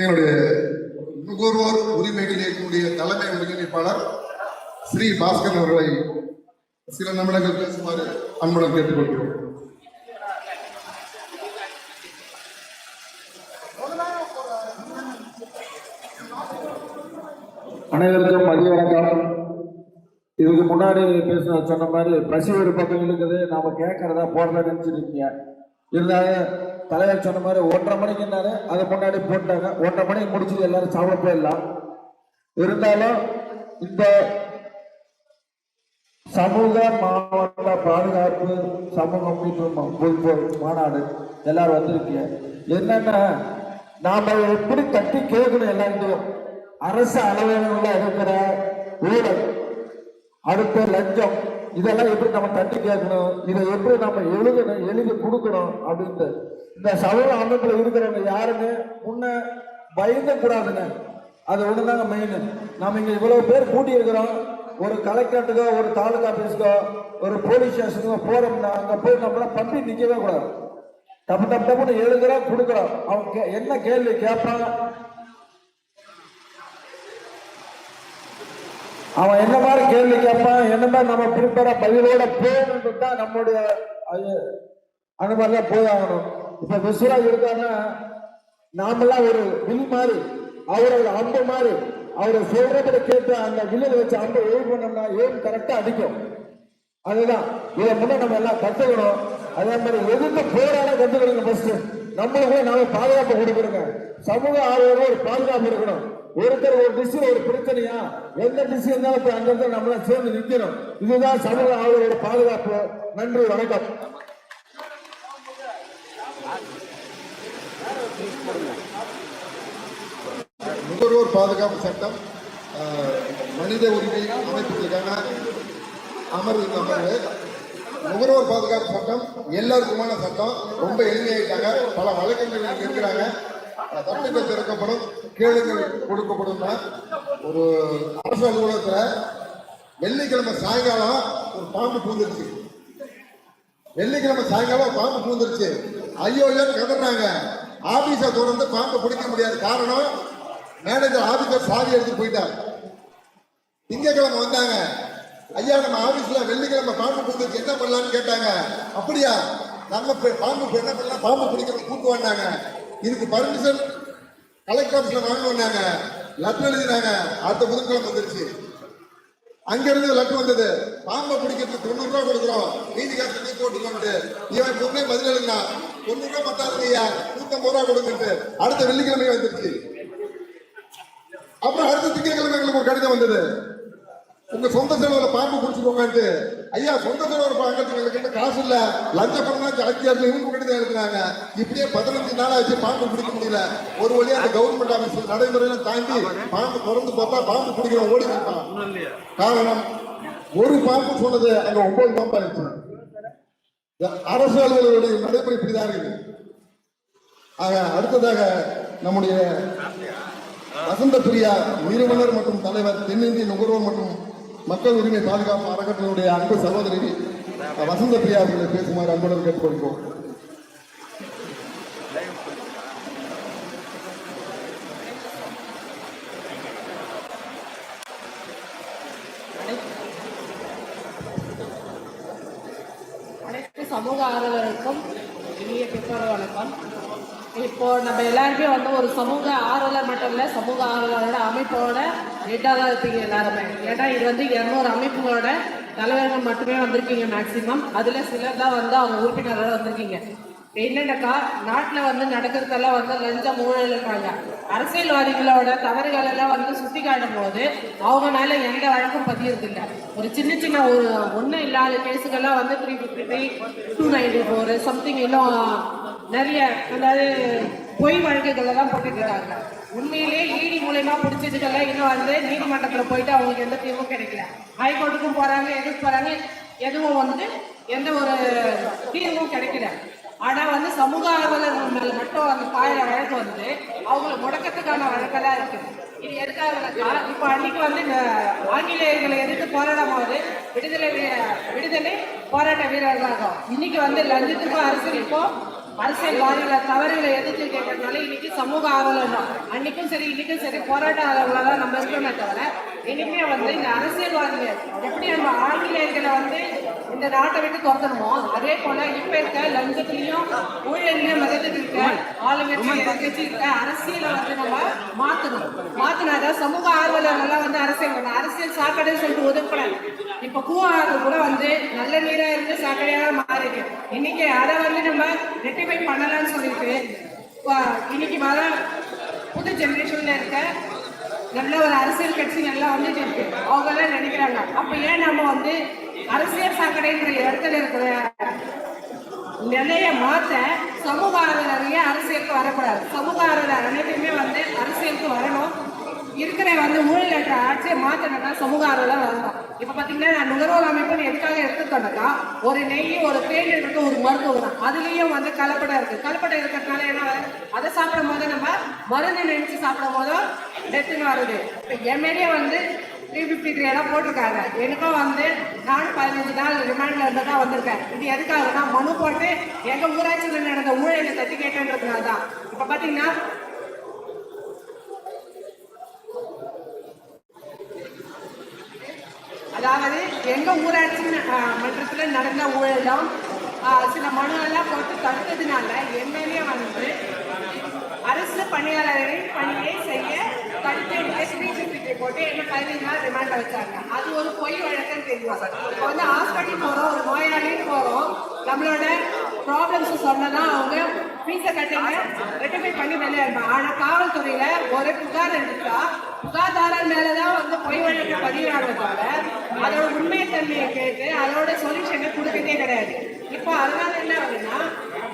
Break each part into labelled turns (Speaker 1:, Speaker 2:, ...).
Speaker 1: என்னுடைய நுகர்வோர் உரிமைகள் இயக்கக்கூடிய தலைமை ஒருங்கிணைப்பாளர் ஸ்ரீ பாஸ்கர் அவர்களை சில நிமிடங்கள் பேசுமாறு அன்புடன் கேட்டுக்கொள்கிறோம்.
Speaker 2: அனைவருக்கும் மதிய வணக்கம். இதுக்கு முன்னாடி சொன்ன மாதிரி பசி ஒரு பக்கம் இருக்குது, நாம கேட்கறதா போடுறதா நினைச்சிருக்கீங்க. இருந்தாலும் தலைவர் சொன்ன மாதிரி 1:30 மணிக்குன்னாரு, அதை முன்னாடி போட்டாங்க. 1:30 மணிக்கு முடிச்சுட்டு எல்லாரும் சாப்பிட போயிடலாம். இருந்தாலும் இந்த சமூக மாவட்ட பாதுகாப்பு சமூகம் மாநாடு எல்லாரும் வந்திருக்கீங்க. என்னன்னா நாம எப்படி தட்டி கேட்கணும், எல்லாருக்கும் அரசு அலுவலகங்கள்ல இருக்கிற ஊழல், அடுத்த லஞ்சம், இதெல்லாம் எப்படி நம்ம தட்டி கேட்கணும், இதை எப்படி நம்ம எழுதி கொடுக்கணும் அப்படின்ட்டு இந்த சமூக அமைப்புல இருக்கிறவங்க யாருமே முன்ன பயந்த கூடாதுங்க. அது ஒண்ணுதாங்க மெயின். நம்ம இங்க இவ்வளவு பேர் கூட்டி இருக்கிறோம். ஒரு கலெக்டருக்கோ, ஒரு தாலுகா ஆபீஸ்க்கோ, ஒரு போலீஸ் ஸ்டேஷனுக்கோ போறோம்னா அங்க போய் நம்மள பம்பி நிக்கவே கூடாது. தப்பு தப்புன்னு எழுதுறோம், கொடுக்குறோம். அவங்க என்ன கேள்வி கேட்பாங்க, அவன் என்ன மாதிரி கேள்வி கேட்பான், என்ன மாதிரி நம்ம ப்ரிப்பேரா பதிலோட போகணுன்றது தான் நம்முடைய அந்த மாதிரிலாம் போயாகணும். இப்ப விஸ்வராஜ் இருக்காருன்னா நாமெல்லாம் ஒரு வில் மாதிரி, அவரோட அம்பு மாதிரி, அவரை சொல்றதை கேட்டு அந்த வில்லில் வச்சு அம்பை எய்ம் பண்ணோம்னா எய்ம் கரெக்டா அடிக்கும். அதுதான் இதை முன்னே நம்ம எல்லாம் கத்துக்கணும். அதே மாதிரி எதிர்த்து போராட கத்துக்கணுங்க. ஃபர்ஸ்ட் நம்மளுக்குள்ள நாம பாதுகாப்பு கொடுக்கணுங்க. சமூக ஆர்வலர்கள் ஒரு பாதுகாப்பு இருக்கணும். ஒருத்தர் ஒரு டிஷ் ஒரு பிரச்சனையா, எந்த டிஷ் இருந்தாலும் போய் அங்க இருந்து நம்மள சேர்ந்து நிற்கணும். இதுதான் சமூக ஆர்வலரோட பாதுகாப்பு. நன்றி, வணக்கம்.
Speaker 1: நுகர்வோர் பாதுகாப்பு சட்டம் மனித உரிமை அமைப்புகளுக்கான அமர்வு. நுகர்வோர் பாதுகாப்பு சட்டம் எல்லாருக்குமான சட்டம். ரொம்ப எளிமையாயிட்டாங்க. பல வழக்கங்கள் இருக்கிறாங்க. தட்டுகள் திறக்கப்படும், கேளுங்கள் கொடுக்கப்படும். ஒரு அரசு அலுவலகத்தில் வெள்ளிக்கிழமை சாயங்காலம் ஒரு பாம்பு பூந்துருச்சு. வெள்ளிக்கிழமை சாயங்காலம் பாம்பு பூந்துருச்சு. ஐயோ கதறாங்க. ஆபீஸை தொடர்ந்து பாம்பை பிடிக்க முடியாது. காரணம், மேனேஜர் ஆபீஸர் சாவி எடுத்துட்டு போயிட்டார். திங்கக்கிழமை வந்தாங்க. ஐயா நம்ம ஆபீஸ்ல வெள்ளிக்கிழமை பாம்பு பூந்துருச்சு, என்ன பண்ணலான்னு கேட்டாங்க. அப்படியா, நம்ம பாம்பு என்ன பண்ணலாம், பாம்பு பிடிக்கிறது கூட்டு வந்தாங்க. இதுக்கு பர்மிஷன் கலெக்டர் ஆபீஸ்ல வாங்கினாங்க. லெட்டர் எழுதினாங்க. அடுத்த புதன்கிழமை வந்துருச்சு. அங்கிருந்து லெட்டர் வந்தது, பாம்பை பிடிக்கிறதுக்கு 90 ரூபா கொடுக்குறோம், நீதி காசு நீ போட்டுக்கோன்ட்டு. இவன் பொண்ணே பதில் எழுதினா 90 ரூபா பத்தாது ஐயா, 150 ரூபா கொடுங்கட்டு. அடுத்த வெள்ளிக்கிழமை வந்துருச்சு. அப்புறம் அடுத்த திங்கட்கிழமை எங்களுக்கு ஒரு கடிதம் வந்தது, உங்க சொந்த செலவுல பாம்பு பிடிச்சிக்கோங்கன்ட்டு. ஐயா சொந்த செலவு பாக்கிறதுக்கு காசு இல்ல, லஞ்ச பணம் தான் ஜாஸ்தியா இருக்கு, இவங்க கடிதம் எழுதுனாங்க. இப்படியே 15 நாள் ஆச்சு, பாம்பு பிடிக்க முடியல. ஒரு வழியா அந்த கவர்மெண்ட் ஆபீஸ் நடைமுறையெல்லாம் தாண்டி பாம்பு திறந்து பார்த்தா பாம்பு பிடிக்கிறோம், ஓடி வந்துட்டான். காரணம், ஒரு பாம்பு சொன்னது அங்க 9 பாம்பு ஆயிடுச்சு. அரசு அலுவலர்களுடைய நடைமுறை இப்படிதான் இருக்குது. ஆக அடுத்ததாக நம்முடைய வசந்த பிரியா நிறுவனர் மற்றும் தலைவர், தென்னிந்திய நுகர்வோர் மற்றும் மக்கள் உரிமை பாதுகாப்பு அறக்கட்டளையுடைய அன்பு சகோதரி வசந்த பிரியா அவர்களை பேசுமாறு அன்புடன் கேட்டுக்கொள்கிறோம்.
Speaker 3: அனைத்து சமூக ஆர்வலருக்கும் இனிய பிற்பகல் வணக்கம். இப்போ நம்ம எல்லாருமே ஒரு சமூக ஆர்வலர் மட்டும் இல்லை, சமூக ஆர்வலரோட அமைப்போட ஹெட்டாக தான் இருக்கீங்க எல்லாருமே. ஏன்னா இது 200 அமைப்புகளோட தலைவர்கள் மட்டுமே வந்திருக்கீங்க மேக்சிமம். அதில் சிலர் தான் அவங்க உறுப்பினரோட வந்திருக்கீங்க. என்னென்னக்கா நாட்டில் நடக்கிறதெல்லாம் லஞ்சம் ஊழல் இருக்காங்க. அரசியல்வாதிகளோட தவறுகள் எல்லாம் சுட்டி காட்டும் போது அவங்களால எந்த வழக்கும் பதியறதில்லை. ஒரு சின்ன ஒன்றும் இல்லாத கேஸுகள்லாம் 353, 294 சம்திங் இன்னும் நிறைய, அதாவது பொய் வழக்குகள் எல்லாம் போட்டுட்டு இருக்காங்க. உண்மையிலேயே ஈடி மூலயமா பிடிச்சதுக்கெல்லாம் இன்னும் நீதிமன்றத்தில் போயிட்டு அவங்களுக்கு எந்த தீர்வும் கிடைக்கல. ஹைகோர்ட்டுக்கும் போறாங்க, எதுக்கு போறாங்க, எதுவும் எந்த ஒரு தீர்வும் கிடைக்கல. ஆனா சமூக ஆர்வலர்கள் மேல மட்டும் அந்த பாயிர வழக்கு அவங்களை முடக்கத்துக்கான வழக்கெல்லாம் இருக்கு. இது எதுக்காக, இப்ப அன்னைக்கு இந்த ஆங்கிலேயர்களை எதிர்த்து போராடும் போது விடுதலை போராட்ட வீரர்களாகும். இன்னைக்கு லஞ்சத்துக்கும் அரசியலுக்கும் அரசியல்வாதிகளை தவறுகளை எதிர்த்து கேட்கறதுனால இன்னைக்கு சமூக ஆர்வலர் தான். அன்னைக்கும் சரி இன்னைக்கும் சரி போராட்டங்களா தான் நம்ம இருக்கிறோமே தவிர இனிமே வந்து இந்த அரசியல்வாதிகள் எப்படி நம்ம ஆங்கிலேயர்களை வந்து இந்த நாட்டை விட்டு துரத்தணுமோ அதே போல இப்ப இருக்க லஞ்சத்திலையும் ஊழலையும் மிதந்துட்டு இருக்க ஆளுங்கட்சி எதிர்கட்சி இருக்க அரசியலை வந்து நம்ம மாத்தனாதான் சமூக ஆர்வலர்கள்லாம் வந்து அரசியல் சாக்கடைன்னு சொல்லிட்டு ஒதுக்கப்படாது. இப்ப கூவாறு கூட வந்து நல்ல நீரா இருந்து சாக்கடையாக மாறிருக்கு. இன்னைக்கு அதை வந்து நம்ம ரெட்டிஃபை பண்ணலாம்னு சொல்லிட்டு இன்னைக்கு வர புது ஜெனரேஷன்ல இருக்க நல்ல ஒரு அரசியல் கட்சி நல்லா வந்துட்டு இருக்கு. அவங்க எல்லாம் நினைக்கிறாங்க அப்ப ஏன் நம்ம வந்து அரசியல் சாக்கடைன்ற இடத்துல இருக்கிற நிலையை மாற்ற சமூக ஆர்வலரையே அரசியலுக்கு வரக்கூடாது. சமூக ஆர்வலர் அனைத்துமே வந்து அரசியலுக்கு வரணும். இருக்கிற வந்து ஊழலற்ற ஆட்சியை மாற்றணும்னா சமூக ஆர்வலர் வரணும். இப்போ பார்த்தீங்கன்னா நான் நுகர்வோர் அமைப்புன்னு எதுக்காக எடுத்துக்கொண்டா ஒரு நெய் ஒரு தேன் எடுத்து ஒரு மருத்துவம் தான். அதுலேயும் வந்து கலப்படம் இருக்குது. கலப்படம் இருக்கிறதுனால என்ன அதை சாப்பிடும் போது நம்ம மருந்து நினைச்சு சாப்பிடும் போதும் டெத்துன்னு வருது. இப்போ எம்எல்ஏ வந்து 353 எல்லாம் போட்டிருக்காங்க. எனக்கும் வந்து நானும் 15 நாள் ரிமாண்ட்ல இருந்து தான் வந்திருக்கேன். இது எதுக்காகனா மனு போட்டு எங்க ஊராட்சியில் நடந்த ஊழலை தட்டி கேட்டதுனால தான். இப்போ பார்த்தீங்கன்னா அதாவது எங்க ஊராட்சி மன்றத்தில் நடந்த ஊழலும் சில மனு எல்லாம் போட்டு தடுத்ததுனால எம்எல்ஏ வந்து அரசு பணியாளர்களின் பணியை செய்ய தடுத்து 353 போட்டு என்ன 15 நாள் ரிமாண்ட் வச்சாங்க. அது ஒரு பொய் வழக்குன்னு தெரியும். இப்போ வந்து ஹாஸ்பிட்டல் போறோம், ஒரு நோயாளின்னு போறோம், நம்மளோட ப்ராப்ளம்ஸ் சொன்னா அவங்க ஃபீஸை கட்டுங்க ரெட்டிஃபை பண்ணி வெளியே இருப்பாங்க. ஆனால் காவல்துறையில ஒரு புகார் எடுத்தா புகார்தாரர் மேலதான் வந்து பொய் வழக்கு பதிவாகிறதால அதோட உண்மைத்தன்மையை கேட்டு அதோட சொல்யூஷனை கொடுக்கதே கிடையாது. இப்போ அதனால என்ன ஆகுதுன்னா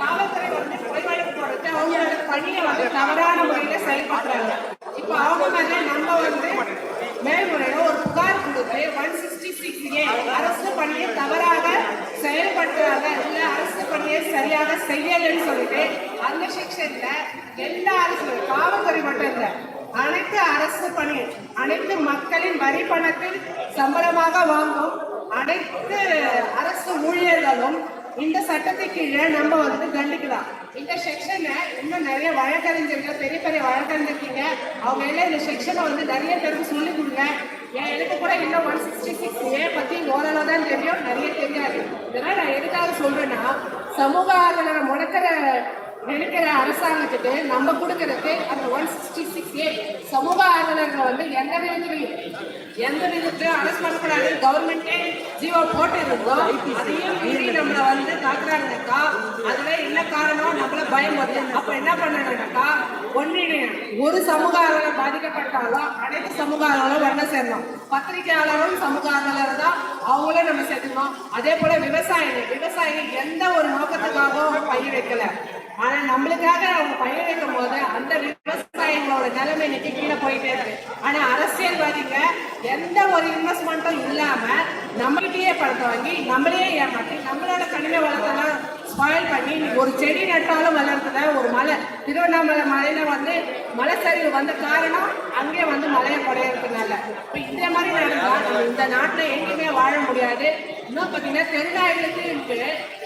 Speaker 3: காவல்துறை வந்து பொய் வழக்கு போடுறது அவங்களோட பணியை வந்து தவறான முறையில செயல்படுறாங்க. இப்போ அவங்க மேல நம்ம வந்து மேல்முறையில ஒரு புகார் கொடுத்து 166A அரசு பணியை தவறாக செயல்படுத்துறாங்க இல்ல அரசு பணியை சரியாக செய்யலன்னு சொல்லிட்டு அந்த செக்ஷன்ல எல்லா அரசு காவல்துறை மட்டும் இல்லை அனைத்து அரசு பணி அனைத்து மக்களின் வரி பணத்தில் சம்பளமாக வாங்கும் அனைத்து அரசு ஊழியர்களும் இந்த சட்டத்தை கீழே நம்ம வந்து தண்டிக்கலாம். இந்த செக்ஷனை இன்னும் நிறைய வழக்கறிஞர்கள் பெரிய பெரிய வழக்கறிஞர்க்கீங்க அவங்க எல்லாம் இந்த செக்ஷனை வந்து நிறைய பேருக்கு சொல்லிக் கொடுங்க. எனக்கு கூட இன்னும் 166A பத்தி ஓரளவு தான் தெரியும், நிறைய தெரியாது. இதெல்லாம் நான் எதுக்காக சொல்றேன்னா சமூக ஆர்வலரை முடக்கிற நினைக்கிற அரசாங்கத்துக்கு நம்ம கொடுக்கறதுக்கு அந்த 166A சமூக ஆர்வலர்களை வந்து எந்த விதத்திலையும் அரசு பண்ணக்கூடாது கவர்மெண்டே ஜீவோ போட்டு இருந்தோம். அதையும் மீறி நம்மளை வந்து தாக்குறாங்கனாக்கா அதுல என்ன காரணம் நம்மள பயம் வருது. அப்ப என்ன பண்ணணும்னாக்கா ஒரு சமூக ஆர்வலர் பாதிக்கப்பட்டாலும் அனைத்து சமூக ஆர்வலரும் ஒன்ன சேரணும். பத்திரிகையாளரும் சமூக ஆர்வலர் தான் அவங்களும் நம்ம சேர்த்துக்கணும். அதே போல விவசாயிகள் எந்த ஒரு நோக்கத்துக்காகவும் பயிர் வைக்கல. ஆனா நம்மளுக்காக அவங்க பயிர் வைக்கும் போது அந்த விவசாயிகளோட நிலைமை இன்னைக்கு கீழே போயிட்டே இருக்கு. ஆனா அரசியல்வாதிங்க எந்த ஒரு இன்வெஸ்ட்மெண்ட்டும் இல்லாம நம்மகிட்டயே பணத்தை வாங்கி நம்மளே ஏமாற்றி நம்மளோட கனிம வளத்தெல்லாம் ஸ்பாயில் பண்ணி ஒரு செடி நட்டாலும் வளர்றதுல ஒரு மலை திருவண்ணாமலை மலையில வந்து மலை சரிவு வந்த காரணம் அங்கே வந்து மலையை குறையறதுனால. இப்போ இந்த மாதிரி நடந்தா இந்த நாட்டில் எங்கேயுமே வாழ முடியாது. இன்னும் பார்த்தீங்கன்னா தெருநாய்களுக்கு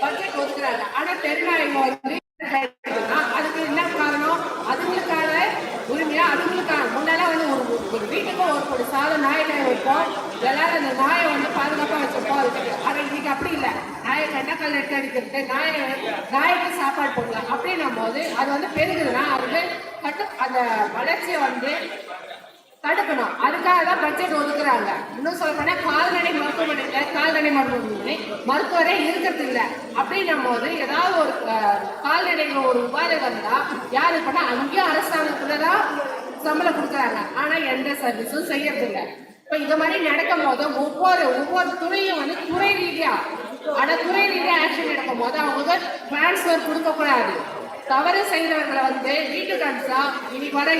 Speaker 3: பட்ஜெட் ஒதுக்குறாங்க. ஆனா தெருநாய்கள் வந்து அதுக்கு என்ன காரணம் அதுங்களுக்கான உரிமையா அதுங்களுக்கான முன்னெல்லாம் வந்து ஒரு வீட்டுக்கும் ஒரு சாத நாய்களை வைப்போம். எல்லாரும் அந்த நாயை வந்து பாதுகாப்பா வச்சிருப்போம். அது இன்னைக்கு அப்படி இல்லை. நாயை கண்டக்கால் எடுத்து அடிக்கிறது நாய்க்கு சாப்பாடு போடலாம் அப்படின்னும் போது அது வந்து பெருகுதுன்னா அது அந்த வளர்ச்சியை வந்து தடுக்கணும். அதுக்காக தான் பட்ஜெட் ஒதுக்குறாங்க. இன்னும் சொல்ல போனா கால்நடை மருத்துவரே இருக்கிறது இல்லை அப்படின்னும் போது ஏதாவது ஒரு கால்நடைகள் ஒரு உபாதை வந்தா யாரு பண்ணா அங்கேயும் அரசாங்கத்துலதான் சம்பளம் கொடுக்குறாங்க. ஆனா எந்த சர்வீஸும் செய்யறது இல்லை. இப்ப இந்த மாதிரி நடக்கும் போது ஒவ்வொரு துறையும் வந்து துறை ரீதியா ஆக்ஷன் எடுக்கும் போது அவங்க டிரான்ஸ்பர் கொடுக்கக்கூடாது. தவறு செய்தவர்களை வந்து வீட்டுக்கு அனுப்பிச்சா இன்னைக்கு வர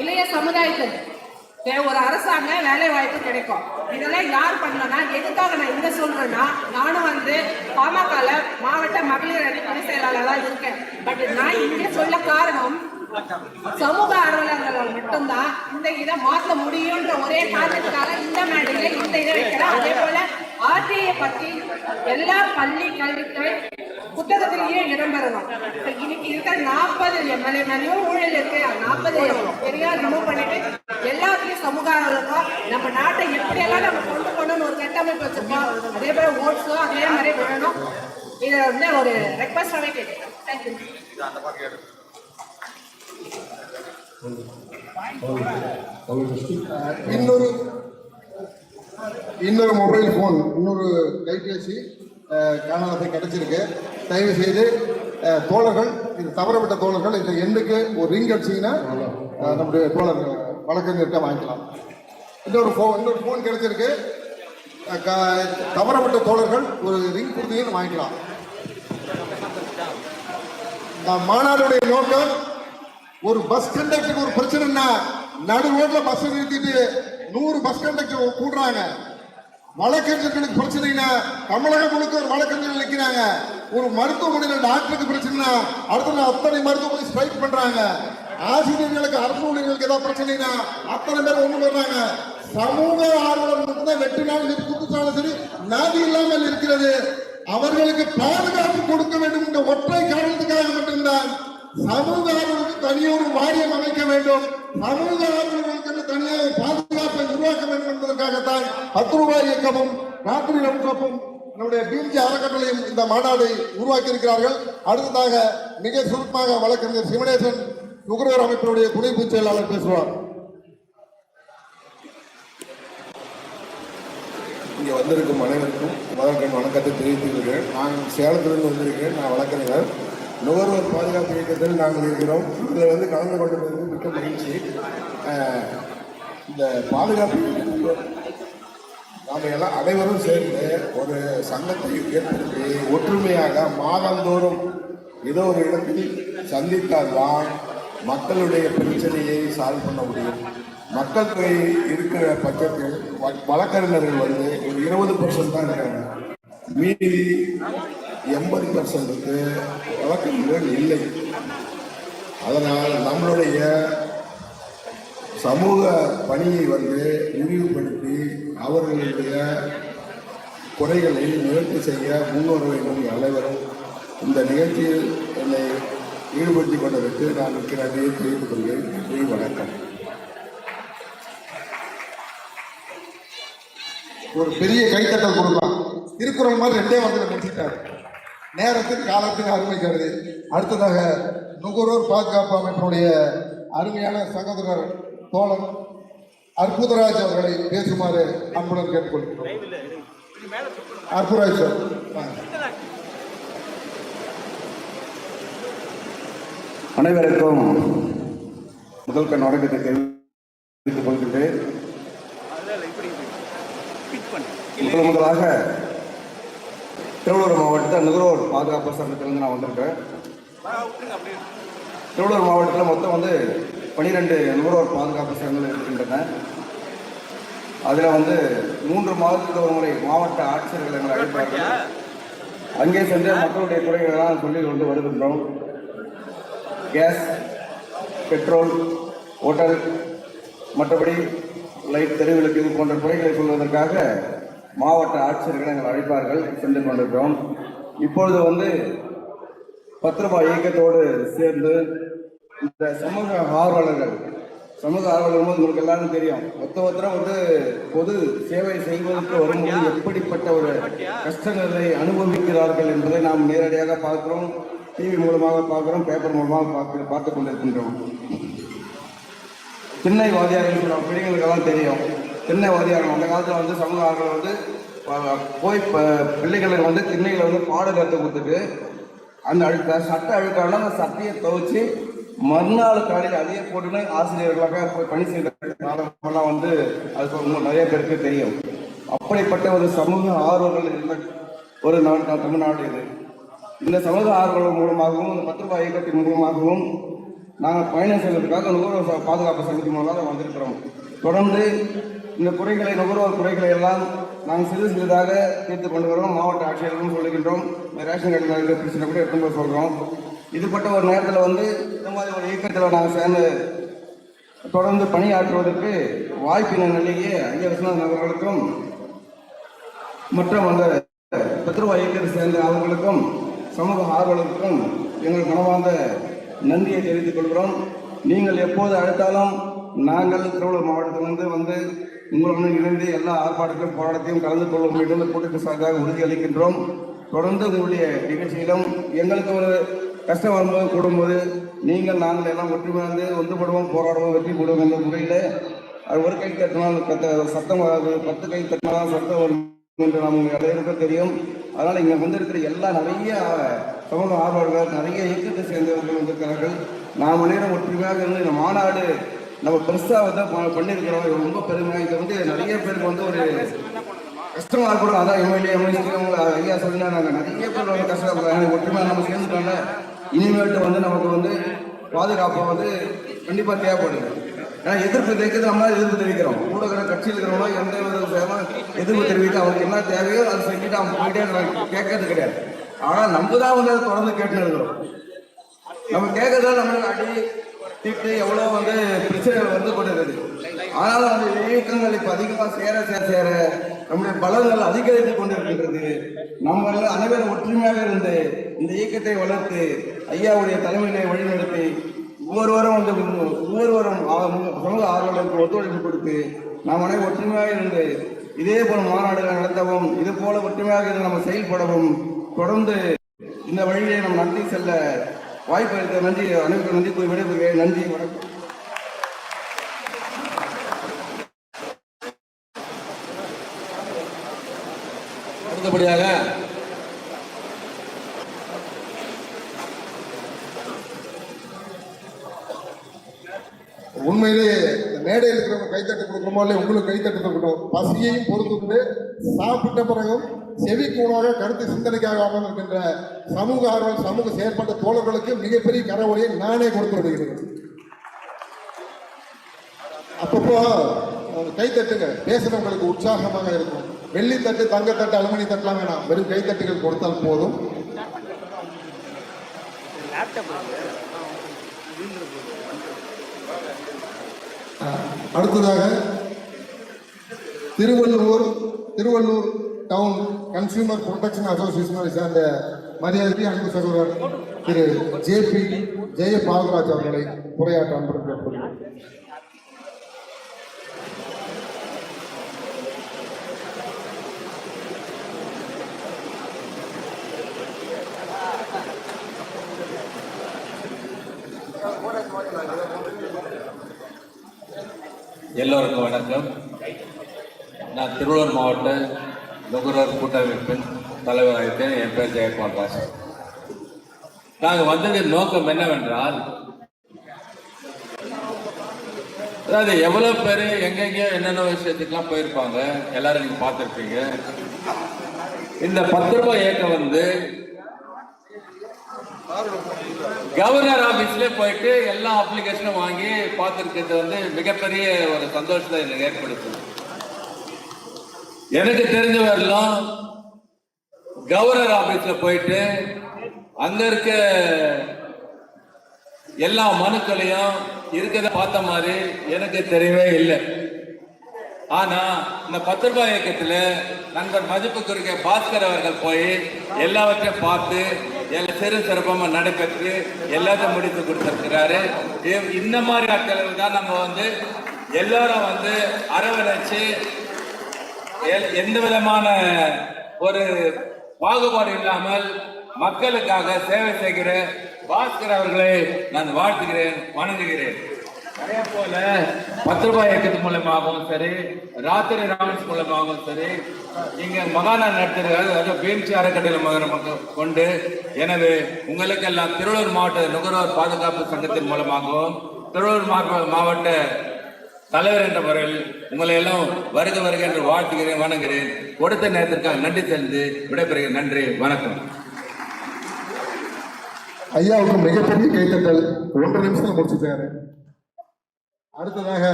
Speaker 3: இளைய சமுதாயத்துக்கு ஒரு அரசாங்க வேலை வாய்ப்பு கிடைக்கும். இதெல்லாம் யார் பண்ணலன்னா எதுக்காக நான் இங்க சொல்றேன்னா நானும் வந்து பாமகல மாவட்ட மகளிர் அணி துணை செயலாளராக இருக்கேன். பட் நான் இங்க சொல்ல காரணம் சமூக ஆர்வலர்களால் மட்டும்தான் இந்த இதை மாற்ற முடியும்ன்ற ஒரே காரணத்துக்காக இந்த மேடையில இந்த இதை வைக்கிறேன். அதே போல ஆர்டிஐ பத்தி எல்லா பள்ளி கல்வித்துறை புத்தகத்திலேயே இடம்பெறணும். இன்னைக்கு இருக்கிற 40 எம்எல்ஏ மேலேயும் ஊழல் இருக்கு. 40 பெரியார் ரிமூவ் பண்ணிட்டு எல்லாத்துலயும் சமூக ஆர்வலருக்கும் நம்ம நாட்டை எப்படியெல்லாம் நம்ம கொண்டு போகணும்னு ஒரு கட்டமைப்பு வச்சிருக்கோம். அதே போல ஓட்ஸும் அதே மாதிரி வேணும். இதை வந்து ஒரு ரெக்வஸ்டாகவே கேட்குறேன். தேங்க்யூ.
Speaker 1: இன்னொரு மொபைல் ஃபோன், இன்னொரு கைபேசி காணாத கிடைச்சிருக்கு. தயவு செய்து தோழர்கள், இது தவறப்பட்ட தோழர்கள் இந்த எண்ணுக்கு ஒரு ரிங் அடிச்சிங்கன்னா நம்முடைய தோழர்கள் வழக்கறிஞர்கிட்ட வாங்கிக்கலாம். இன்னொரு ஃபோன் கிடைச்சிருக்கு. தவறப்பட்ட தோழர்கள் ஒரு ரிங் கொடுத்தீங்கன்னு வாங்கிக்கலாம். மாநாடுடைய நோக்கம், ஒரு பஸ் கண்டக்டருக்கு ஒரு பிரச்சனைன்னா நடு ரோட்ல பஸ் நிறுத்திட்டு 100 பஸ் கண்டக்டர் கூடுறாங்க. வழக்கறிஞர்களுக்கு பிரச்சனைனா தமிழகம் முழுக்க ஒரு வழக்கறிஞர்கள் நிற்கிறாங்க. ஒரு மருத்துவமனையில் டாக்டருக்கு பிரச்சனைனா அடுத்த நாள் அத்தனை மருத்துவமனை ஸ்ட்ரைக் பண்றாங்க. ஆசிரியர்களுக்கு அரசு ஊழியர்களுக்கு ஏதாவது பிரச்சனைனா அத்தனை பேர் ஒண்ணு வர்றாங்க. சமூக ஆர்வலர் மட்டும்தான் வெற்றினாலும் சரி குத்துச்சாலும் சரி நாதி இல்லாமல் இருக்கிறது. அவர்களுக்கு பாதுகாப்பு கொடுக்க வேண்டும் என்ற ஒற்றை காரணத்துக்காக மட்டும்தான் சமூக ஆர்வலருக்கு தனியொரு வாரியம் அமைக்க வேண்டும். சமூக ஆர்வலர்களுக்கு தனியாக பாதுகாப்பை உருவாக்க வேண்டும் என்பதற்காகத்தான் 10 ரூபாய் இயக்கமும் ராத்திரி ரவுண்டப்பும் நம்முடைய பிஜி அறக்கட்டளையும் இந்த மாநாட்டை உருவாக்கி இருக்கிறார்கள். அடுத்ததாக மிக சுருக்கமாக வழக்கறிஞர் சிவனேசன் நுகர்வோர் அமைப்பினுடைய துணை பொதுச் செயலாளர் பேசுவார்.
Speaker 4: இங்கே வந்திருக்கும் அனைவருக்கும் முதற்கண் வணக்கத்தை தெரிவித்துக்கிறேன். நான் சேலத்திலிருந்து வந்திருக்கேன். நான் வழக்கறிஞர். நுகர்வோர் பாதுகாப்பு இயக்கத்தில் நாங்கள் இருக்கிறோம். இதில் கலந்து கொண்டது மிக்க மகிழ்ச்சி. இந்த பாதுகாப்பு நாம் எல்லாம் அனைவரும் சேர்ந்து ஒரு சங்கத்தை ஏற்படுத்தி ஒற்றுமையாக மாதந்தோறும் ஏதோ ஒரு இடத்தில் சந்தித்தால்தான் மக்களுடைய பிரச்சனையை சால்வ் பண்ண முடியும். மக்கள் தொகை இருக்கிற பட்சத்தில் வழக்கறிஞர்கள் ஒரு 20% தான் இருக்காங்க. மீதி 80% வழக்கறிஞர்கள் இல்லை. அதனால் நம்மளுடைய சமூக பணியை விரிவுபடுத்தி அவர்களுடைய குறைகளை நிவர்த்தி செய்ய முன்வர வேண்டும். அனைவரும் இந்த நிகழ்ச்சியில் என்னை ஈடுபடுத்திக் கொண்டதற்கு நான் மிக்க நன்றியை தெரிவித்துக் கொள்கிறேன். நன்றி, வணக்கம்.
Speaker 1: ஒரு பெரிய கைத்தட்டல் கொடுக்கலாம். திருக்குறள் மாதிரி 2 வாரத்தில் முடிச்சுட்டாரு. நேரத்தின் காலத்தின் அருமை கருதி. அடுத்ததாக நுகர்வோர் பாதுகாப்பு அமைப்பினுடைய அருமையான சகோதரர் தோழர் அற்புதராஜ் அவர்களை பேசுமாறு அன்புடன் கேட்டுக்கொள்கிறோம். அற்புதராஜ் சார்.
Speaker 5: அனைவருக்கும் முதல் கண் வணக்கத்தை தெரிவித்துக் கொள்கின்றேன். முதலாக திருவள்ளூர் மாவட்டத்தில் நுகர்வோர் பாதுகாப்பு சங்கத்திலிருந்து நான் வந்திருக்கேன். திருவள்ளூர் மாவட்டத்தில் மொத்தம் 12 நுகர்வோர் பாதுகாப்பு சங்கங்கள் இருக்கின்றன. அதில் 3 மாதத்துக்கு ஒரு முறை மாவட்ட ஆட்சியர்கள் எங்களை அழைப்பார்கள். அங்கே சென்று மக்களுடைய குறைகளெல்லாம் சொல்லி கொண்டு வருகின்றோம். கேஸ், பெட்ரோல், ஹோட்டல், மற்றபடி லைட், தெருவிளக்கு இது போன்ற குறைகளை சொல்வதற்காக மாவட்ட ஆட்சியர்களை எங்கள் அழைப்பார்கள். சென்று கொண்டிருக்கிறோம். இப்பொழுது 10 ரூபாய் இயக்கத்தோடு சேர்ந்து இந்த சமூக ஆர்வலர்கள் உங்களுக்கு எல்லாரும் தெரியும். ஒருத்தரும் பொது சேவை செய்வதற்கு வரும்போது எப்படிப்பட்ட ஒரு கஷ்டங்களை அனுபவிக்கிறார்கள் என்பதை நாம் நேரடியாக பார்க்கிறோம். டிவி மூலமாக பார்க்கிறோம், பேப்பர் மூலமாக பார்த்து கொண்டிருக்கின்றோம். திண்ணை வாதியார்கள் சொல்ல பிள்ளைங்களுக்கெல்லாம் தெரியும். திண்ணை வாதியார்கள் அந்த காலத்தில் சமூக ஆர்வலர்கள் போய் பிள்ளைகளுக்கு திண்ணையில் பாடம் கற்றுக் கொடுத்துட்டு அந்த சட்டை அழுக்கான அந்த சட்டையை துவைச்சு மறுநாள் காலையில் அதையே போட்டுன்னு ஆசிரியர்களாக போய் பணி செய்த காலமெல்லாம் அது நிறைய பேருக்கு தெரியும். அப்படிப்பட்ட ஒரு சமூக ஆர்வலர்கள் இருந்த ஒரு தமிழ்நாடு இது. இந்த சமூக ஆர்வலர்கள் மூலமாகவும் இந்த 10 ரூபாய் இயக்கத்தின் மூலமாகவும் நாங்கள் பயணம் செய்வதற்காக நுகர்வோர் பாதுகாப்பு சங்கத்தின் மூலமாக வந்திருக்கிறோம். தொடர்ந்து இந்த நுகர்வோர் குறைகளை எல்லாம் நாங்கள் சிறிதாக தீர்த்து கொண்டு வரோம். மாவட்ட ஆட்சியர்களும் சொல்லுகின்றோம். ரேஷன் கார்டு பிரச்சனை கூட எடுத்தும்போது சொல்கிறோம். இதுபட்ட ஒரு நேரத்தில் இந்த மாதிரி ஒரு இயக்கத்தில் நாங்கள் சேர்ந்து தொடர்ந்து பணியாற்றுவதற்கு வாய்ப்பின நிலையே ஐயா விஸ்வநாதன் அவர்களுக்கும் மற்றும் 10 ரூபாய் இயக்கத்தை சேர்ந்த அவர்களுக்கும் சமூக ஆர்வலருக்கும் எங்கள் மனமார்ந்த நன்றியை தெரிவித்துக் கொள்கிறோம். நீங்கள் எப்போது அழைத்தாலும் நாங்கள் திருவள்ளூர் மாவட்டத்திலிருந்து வந்து உங்களுடன் இணைந்து எல்லா ஆர்ப்பாட்டத்திலும் போராட்டத்தையும் கலந்து கொள்ளும் என்று கூட்டத்திற்கு சார்பாக உறுதியளிக்கின்றோம். தொடர்ந்து உங்களுடைய நிகழ்ச்சியிலும் எங்களுக்கு ஒரு கஷ்டம் வரும்போது கூடும்போது நாங்கள் எல்லாம் ஒற்றுமையாந்து ஒன்றுபடுவோம், போராடுவோம், வெற்றி போடுவோம் என்ற முறையில் அது ஒரு கை தட்டினால் சத்தம் வராது, 10 கை தட்டினால் சத்தம் வரும் என்று நாம் அனைவருக்கும் தெரியும். அதனால் இங்கே வந்திருக்கிற நிறைய சமூக ஆர்வலர்கள், நிறைய இயக்கத்தை சேர்ந்தவர்கள் வந்திருக்கிறார்கள். நாம் அனைவரும் ஒற்றுமையாக இருந்து இந்த மாநாடு நம்ம பெருசாக வந்து பண்ணியிருக்கிறோம். ரொம்ப பெருமையாக இதை வந்து நிறைய பேருக்கு வந்து ஒரு கஷ்டமாக இருக்கணும். அதான் எம்எல்ஏ ஐயா சொல்லினா நாங்கள் நிறைய பேர் வந்து கஷ்டப்படுறாங்க. ஒற்றுமையாக நம்ம சேர்ந்துட்டோம்ல, இனிமேட்டு வந்து நமக்கு வந்து பாதுகாப்பை வந்து கண்டிப்பாக தேவைப்படுது. ஏன்னா எதிர்ப்பு தெரிவிக்கிறது நம்ம எதிர்ப்பு தெரிவிக்கிறோம். கூட இருக்கிற கட்சியில் இருக்கிறவங்க எந்த விதம் எதிர்ப்பு தெரிவித்து அவங்களுக்கு என்ன தேவையோ அதை செஞ்சுட்டு அவங்க போயிட்டே கேட்கறது கிடையாது. ஆனால் நம்ம தான் வந்து அதை தொடர்ந்து கேட்டுன்னு இருக்கிறோம். நம்ம கேட்கறதால நம்மளுக்கு அடி திட்டு எவ்வளோ வந்து பிரச்சனைகள் வந்து கொண்டிருக்குது. ஆனாலும் அந்த இயக்கங்கள் இப்போ அதிகமாக சேர நம்முடைய பலன்கள் அதிகரித்து கொண்டிருக்கின்றது. நம்ம அனைவரும் ஒற்றுமையாக இருந்து இந்த இயக்கத்தை வளர்த்து ஐயாவுடைய தலைமையிலே வழிநடத்தி ஒவ்வொருவரும் சமூக ஆர்வலருக்கு ஒத்துழைப்பு கொடுத்து நாம் அனைவரும் ஒற்றுமையாக இருந்து இதே போல மாநாடுகள் நடத்தவும், இது போல ஒற்றுமையாக இருந்து நம்ம செயல்படவும், தொடர்ந்து இந்த வழியிலே நம்ம நடத்தி செல்ல வாய்ப்பு அளித்த நன்றி, அனைவருக்கும் நன்றி கூறி விடைபெறுகிறேன். நன்றி, வணக்கம்.
Speaker 6: அடுத்தபடியாக
Speaker 1: உண்மையிலேயே மேடையில் இருக்கிறவங்க கைத்தட்டு கொடுக்குறோமோ இல்லையா, உங்களுக்கு கைத்தட்டு கொடுக்கணும். பசியையும் பொறுத்து சாப்பிட்ட பிறகும் செவி கூணாக கருத்து சிந்தனைக்காக அமர்ந்திருக்கின்ற சமூக ஆர்வல், சமூக செயற்பட்ட தோழர்களுக்கு மிகப்பெரிய கரவொலியை நானே கொடுத்து விடுகிறேன். அப்பப்போ கைத்தட்டுங்க, பேசுறவங்களுக்கு உற்சாகமாக இருக்கும். வெள்ளித்தட்டு, தங்கத்தட்டு, அலுமினி தட்டுலாம் வேணாம், வெறும் கைத்தட்டுகள் கொடுத்தால் போதும். அடுத்ததாக திருவள்ளூர் டவுன் கன்சியூமர் ப்ரொடெக்ஷன் அசோசியேஷனை சேர்ந்த மரியாதைக்கு அன்பு சகோதரர் திரு ஜேபி ஜெய பாலராஜ் அவர்களை உரையாற்ற அன்புடன் கேட்கிறேன்.
Speaker 6: எல்லோருக்கும் வணக்கம். நான் திருவள்ளூர் மாவட்ட நுகர்வோர் கூட்டமைப்பின் தலைவராக இருக்கேன். என் பேர் ஜெயக்குமார் தாஸ். நாங்கள் வந்ததின் நோக்கம் என்னவென்றால், அதாவது எவ்வளோ பேர் எங்கெங்கேயோ என்னென்ன விஷயத்துக்கெல்லாம் போயிருப்பாங்க, எல்லாரும் நீங்கள் பார்த்துருப்பீங்க. இந்த 10 ரூபாய் இயக்கம் வந்து கவர்னர் ஆபீஸ்ல போயிட்டு எல்லா அப்ளிகேஷனும் வாங்கி பார்த்துருக்கிறது வந்து மிகப்பெரிய ஒரு சந்தோஷத்தை எனக்கு ஏற்படுத்துது. எனக்கு தெரிஞ்ச வரலாம் கவர்னர் ஆபீஸ்ல போயிட்டு அங்க இருக்க எல்லா மனுக்களையும் இருக்கிறத பார்த்த மாதிரி எனக்கு தெரியவே இல்லை. ஆனா இந்த 10 ரூபாய் இயக்கத்துல நண்பர் மதிப்புக்குரிய பாஸ்கர் அவர்கள் போய் எல்லாவற்றையும் பார்த்து சிறு சிறப்பமா நடைபெற்று எல்லாத்தையும் முடித்து கொடுத்திருக்கிறாரு. இந்த மாதிரி ஆட்கள் தான் நம்ம வந்து எல்லாரும் வந்து அரவணைச்சு எந்த விதமான ஒரு பாகுபாடு இல்லாமல் மக்களுக்காக சேவை செய்கிற பாஸ்கர் அவர்களை நான் வாழ்த்துகிறேன், வணங்குகிறேன். அதே போல 10 ரூபாய் இயக்கத்து மூலமாகவும் சரி, ராத்திரி ராமன்ஸ் மூலமாகவும் சரி, இங்க மகானா நடத்துகிறார்கள் பீம்சி அறக்கட்டளை கொண்டு. எனவே உங்களுக்கெல்லாம் திருவள்ளூர் மாவட்ட நுகர்வோர் பாதுகாப்பு சங்கத்தின் மூலமாகவும் திருவள்ளூர் மாவட்ட தலைவர் என்ற முறையில் உங்களை எல்லாம் வருக என்று வாழ்த்துகிறேன், வணங்குகிறேன். கொடுத்த நேரத்திற்காக நன்றி தெரிந்து விடைபெறுகிறேன். நன்றி, வணக்கம்.
Speaker 1: ஐயாவுக்கு மிகப்பெரிய கைத்தட்டல். 1 நிமிஷத்துல முடிச்சுட்டாரு. அடுத்ததாக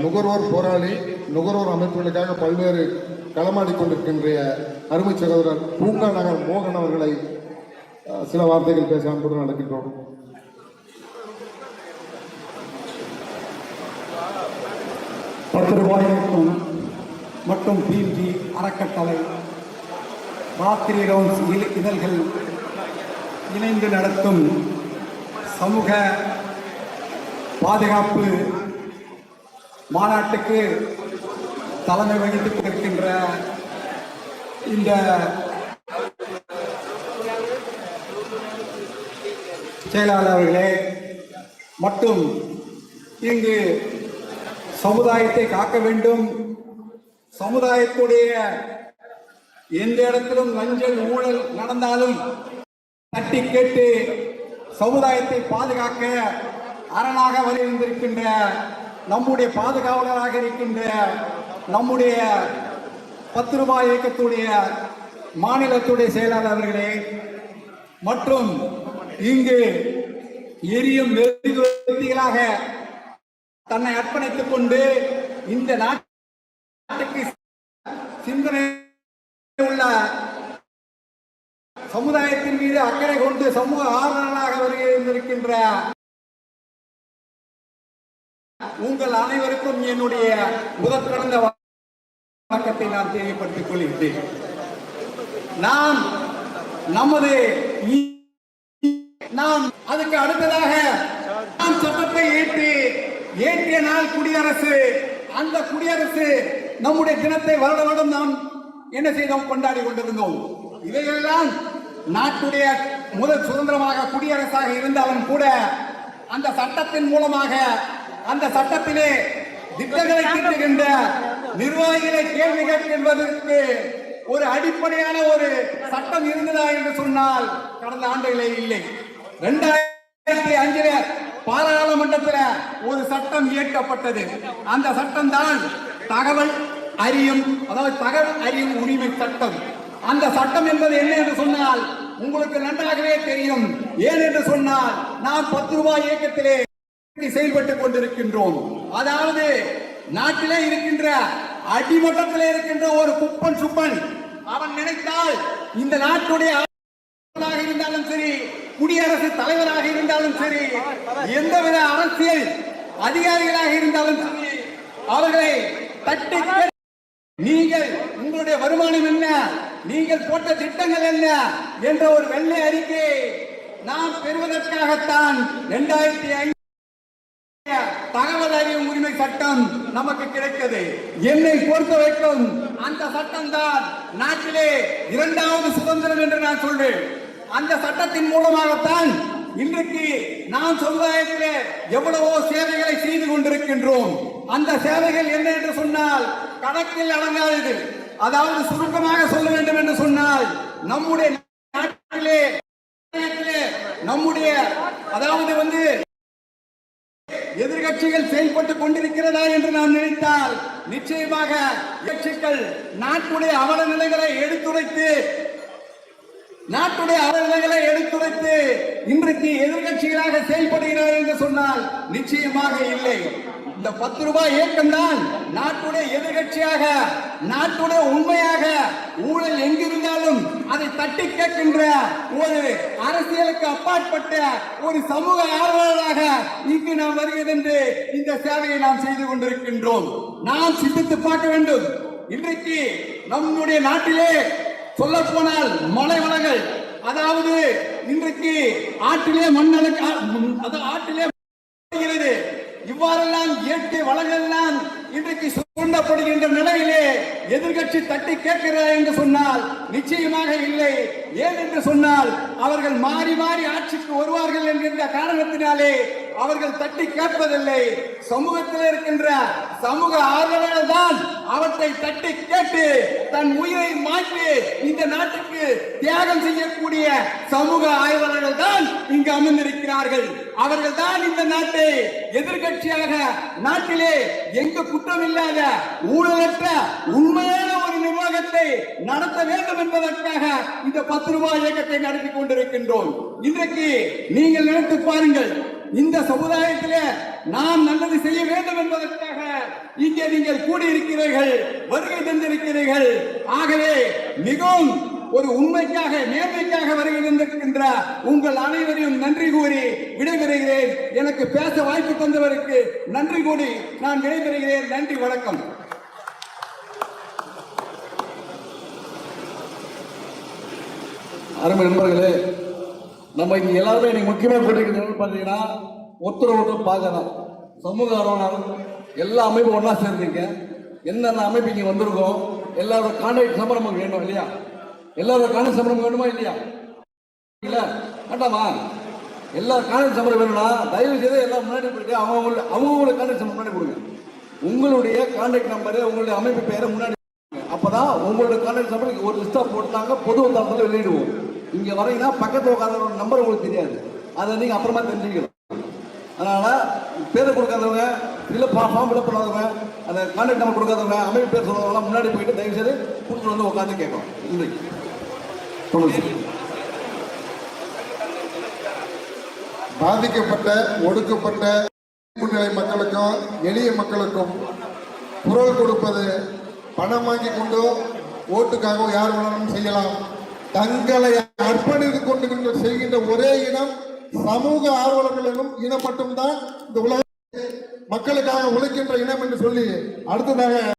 Speaker 1: நுகர்வோர் போராளி, நுகர்வோர் அமைப்புகளுக்காக பல்வேறு களமாடி கொண்டிருக்கின்ற அருமை சகோதரர் பூங்கா நகர் மோகன் அவர்களை சில வார்த்தைகள் பேச அன்புடன் நடக்கின்றோம்.
Speaker 7: ரூபாய் மற்றும் பிஎம்ஜி அறக்கட்டளை மாத்திரை ரவுண்ட்ஸ் இதழ்கள் இணைந்து நடத்தும் சமூக பாதுகாப்பு மாநாட்டுக்கு தலைமை வகித்துக் கொண்டிருக்கின்ற இந்த செயலாளர் அவர்களே மற்றும் இங்கு சமுதாயத்தை காக்க வேண்டும், சமுதாயத்துடைய எந்த இடத்திலும் லஞ்சம் ஊழல் நடந்தாலும் தட்டி கேட்டு சமுதாயத்தை பாதுகாக்க அரணாக வந்திருக்கின்ற நம்முடைய பாதுகாவலராக இருக்கின்ற நம்முடைய 10 ரூபாய் இயக்கத்துடைய மாநிலத்துடைய செயலாளர் அவர்களே மற்றும் இங்கு எரியும் மெழுகுவர்த்திகளாக தன்னை அர்ப்பணித்துக் கொண்டு இந்த நாட்டுக்கு சிந்தனை உள்ள சமுதாயத்தின் மீது அக்கறை கொண்டு சமூக ஆர்வலர்களாக வருகின்ற உங்கள் அனைவருக்கும் என்னுடைய முதற்கடந்த வணக்கத்தை நான் தெரியப்படுத்திக் கொள்கிறேன். நாம் அதுக்கு அடுத்ததாக நாம் சட்டத்தை ஏற்றிய நாள் குடியரசு. அந்த குடியரசு நம்முடைய தினத்தை வருட வருடம் நாம் என்ன செய்தோம், கொண்டாடி கொண்டிருந்தோம். இவையெல்லாம் நாட்டுடைய முதல் சுதந்திரமாக குடியரசாக இருந்தாலும் கூட அந்த சட்டத்தின் மூலமாக அந்த சட்டத்திலே திட்டங்களை தீட்டுகின்ற நிர்வாகிகளை கேள்வி கேட்கின்றதற்கு ஒரு அடிப்படையான ஒரு சட்டம் இருந்ததா என்று சொன்னால் கடந்த ஆண்டுகளே இல்லை. 2005 பாராளுமன்றத்தில் ஒரு சட்டம் இயற்றப்பட்டது. அந்த சட்டம் தான் தகவல் அறியும் உரிமை சட்டம். அந்த சட்டம் என்பது என்ன என்று சொன்னால் உங்களுக்கு நன்றாகவே தெரியும். ஏன் என்று சொன்னால் நாம் 10 ரூபாய் இயக்கத்திலே செயல்பட்டுக் கொண்டிருக்கின்றோம். அதாவது நாட்டிலே இருக்கின்ற அடிமட்டத்திலே இருக்கின்ற ஒரு குப்பன் சுப்பன் அவன் நினைத்தால் இந்த நாட்டுடைய இருந்தாலும் சரி, குடியரசு தலைவராக இருந்தாலும் சரி, எந்தவித அரசியல் அதிகாரிகளாக இருந்தாலும் சரி, அவர்களை தட்டி நீங்கள் உங்களுடைய வருமானம் என்ன, நீங்கள் போட்ட திட்டங்கள் என்ன என்ற ஒரு வெள்ளை அறிக்கை நாம் பெறுவதற்காகத்தான் 2005 தகவல் அறியும் உரிமை சட்டம் நமக்கு கிடைத்தது. என்னை பொறுத்த வரைக்கும் அந்த சட்டம் தான் நாட்டிலே 2வது சுதந்திரம் என்று நான் சொல்வேன். அந்த சட்டத்தின் மூலமாகத்தான் இன்றைக்கு நாம் சமுதாயத்திலே எவ்வளவோ சேவைகளை செய்து கொண்டிருக்கின்றோம். அந்த சேவைகள் என்ன என்று சொன்னால் கணக்கில் அடங்காதது. அதாவது சுருக்கமாக சொல்ல வேண்டும் என்று சொன்னால் நம்முடைய நாட்டிலே நம்முடைய அதாவது எதிர்கட்சிகள் செயல்பட்டுக் கொண்டிருக்கிறதா என்று நாம் நினைத்தால் நிச்சயமாக கட்சிகள் நாட்டுடைய அவல நிலைகளை எடுத்துரைத்து இன்றைக்கு எதிர்கட்சிகளாக செயல்படுகிறார் என்று சொன்னால் நிச்சயமாக இல்லை. இந்த 10 ரூபாய் இயக்கம் தான் நாட்டுடைய எதிர்கட்சியாக, நாட்டுடைய உண்மையாக ஊழல் எங்கிருந்தாலும் அதை தட்டி கேட்கின்ற ஒரு அரசியலுக்கு அப்பாற்பட்ட ஒரு சமூக ஆர்வலராக இங்கு நாம் வருகிறது. இந்த சேவையை நாம் செய்து கொண்டிருக்கின்றோம். நாம் சிந்தித்து பார்க்க வேண்டும். இன்றைக்கு நம்முடைய நாட்டிலே சொல்ல போனால் மழை வளங்கள், அதாவது இன்றைக்கு ஆற்றிலே ஆற்றிலே இவ்வாறெல்லாம் இயற்கை வளங்கள் எல்லாம் இன்றைக்கு சுரண்டப்படுகின்ற நிலையிலே எதிர்கட்சி தட்டி கேட்கிறார் என்று சொன்னால் நிச்சயமாக இல்லை. ஏன் என்று சொன்னால் அவர்கள் மாறி மாறி ஆட்சிக்கு வருவார்கள் என்கின்ற காரணத்தினாலே அவர்கள் தட்டி கேட்பதில்லை. சமூகத்தில் இருக்கின்ற சமூக ஆர்வலர்கள் தான் அவற்றை தட்டி கேட்டு தன் உயிரை மாற்றி இந்த நாட்டுக்கு தியாகம் செய்யக்கூடிய சமூக ஆய்வாளர்கள் தான் இங்கு அமர்ந்திருக்கிறார்கள். அவர்கள் தான் இந்த நாட்டை எதிர்கட்சியாக நாட்டிலே எங்கு குற்றம் இல்லாத ஊழலற்ற உண்மையான ஒரு நிர்வாகத்தை நடத்த வேண்டும் என்பதற்காக இந்த 10 ரூபாய் இயக்கத்தை நடத்தி கொண்டிருக்கின்றோம். இன்றைக்கு நீங்கள் நினைத்து பாருங்கள், இந்த சமுதாயத்திலே நாம் நல்லது செய்ய வேண்டும் என்பதற்காக இங்கே நீங்கள் கூடியிருக்கிறீர்கள், வருகை தந்திருக்கிறீர்கள். ஆகவே மிகவும் ஒரு உண்மைக்காக நேர்மைக்காக வருகை தந்திருக்கின்ற உங்கள் அனைவரையும் நன்றி கூறி விடைபெறுகிறேன். எனக்கு பேச வாய்ப்பு தந்தவருக்கு நன்றி கூறி நான் விடைபெறுகிறேன். நன்றி, வணக்கம்.
Speaker 2: அருமை நண்பர்களே, நம்ம இங்கே எல்லாருமே இன்னைக்கு முக்கியமாக கூட்டிக்கிறது பார்த்தீங்கன்னா ஒருத்தர் பார்க்கலாம். சமூக ஆர்வலர் எல்லா அமைப்பும் ஒன்றா சேர்ந்தீங்க. என்னென்ன அமைப்பு இங்கே வந்திருக்கோம், எல்லாரோட கான்டாக்ட் நம்பர் நமக்கு வேணும் இல்லையா? எல்லாரோட கான்டாக்ட் நம்பர் நமக்கு வேணுமா இல்லையா? இல்லை வேண்டாமா? எல்லா கான்டாக்ட் நம்பர் வேணும்னா தயவு செய்து எல்லாம் முன்னாடி போயிட்டு அவங்களுக்கு கான்டாக்ட் நம்பர் முன்னாடி கொடுங்க. உங்களுடைய கான்டாக்ட் நம்பரு, உங்களுடைய அமைப்பு பேரை முன்னாடி, அப்பதான் உங்களுடைய கான்டாக்ட் நம்பர் ஒரு லிஸ்டா போட்டாங்க பொது வட்டாரத்தில் வெளியிடுவோம். இங்க வரீங்கன்னா பக்கத்தில் உட்கார்ந்த நம்பர் உங்களுக்கு தெரியாது, அதை நீங்க அப்புறமா தெரிஞ்சுக்கலாம். அதனால பேரை கொடுக்காதவங்க, இல்லை ஃபார்ம் ஃபில்அப் பண்ணாதவங்க, அந்த கான்டாக்ட் நம்பர் கொடுக்காதவங்க, அமைப்பு பேர் சொல்றவங்க முன்னாடி போயிட்டு தயவு செய்து கூட்டு வந்து உட்காந்து கேட்கலாம். இன்றைக்கு
Speaker 1: பாதிக்கப்பட்ட ஒடுக்கப்பட்ட நிலை மக்களுக்கும் எளிய மக்களுக்கும் குரல் கொடுப்பது பணம் வாங்கி கொண்டு ஓட்டுக்காக யார் வேணாலும் செய்யலாம். தங்களை அர்ப்பணித்துக் கொண்டு செய்கின்ற ஒரே இனம் சமூக ஆர்வலர்கள் எனும் இனம் மட்டும்தான் இந்த உலக மக்களுக்காக உழைக்கின்ற இனம் என்று சொல்லி அடுத்ததாக